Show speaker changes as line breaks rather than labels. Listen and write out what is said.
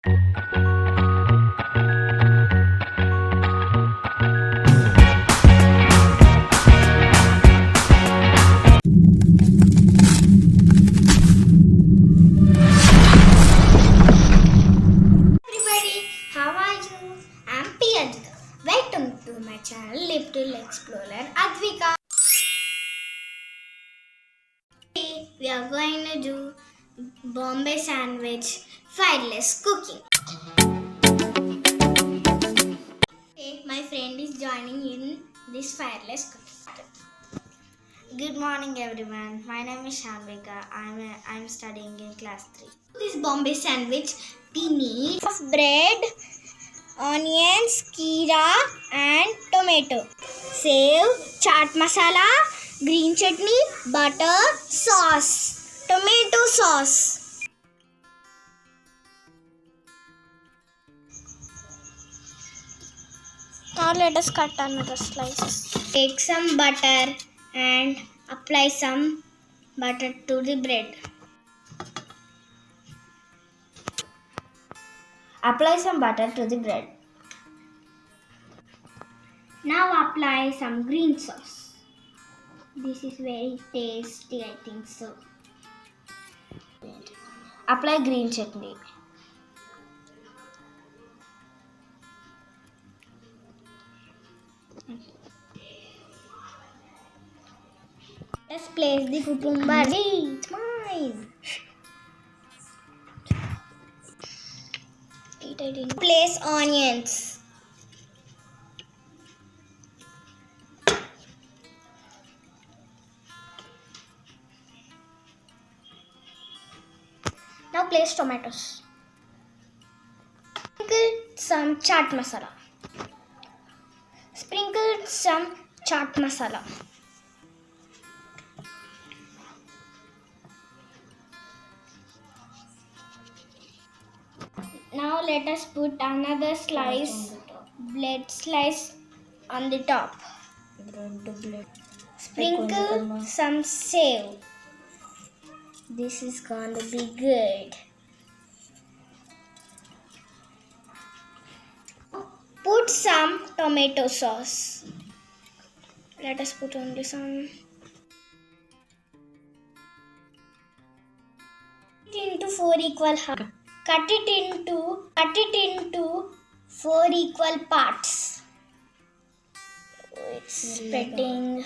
Everybody, how are you? I'm Priyanka. Welcome to my channel Little Explorer Advika. Today we are going to do Bombay sandwich fireless cooking. Today my friend is joining in this fireless cooking.
Good morning, everyone. My name is Shanvika. I'm studying in class 3.
This Bombay sandwich we need of bread, onions, keera and tomato. Save, chaat masala, green chutney, butter, sauce, tomato sauce.
Now let us cut another slices.
Take some butter and apply some butter to the bread.
Apply some butter to the bread.
Now apply some green sauce. This is very tasty, I think so.
Apply green chutney.
Let's place the cucumber. Hey, it's mine. Place onions. Now place tomatoes. Sprinkle some chaat masala. Sprinkle some chaat masala. Now let us put another bread slice on the top. Sprinkle some save. This is going to be good. Put some tomato sauce. Let us put only some. Cut it into 4 equal halves. Cut it into 4 equal parts. It's spreading.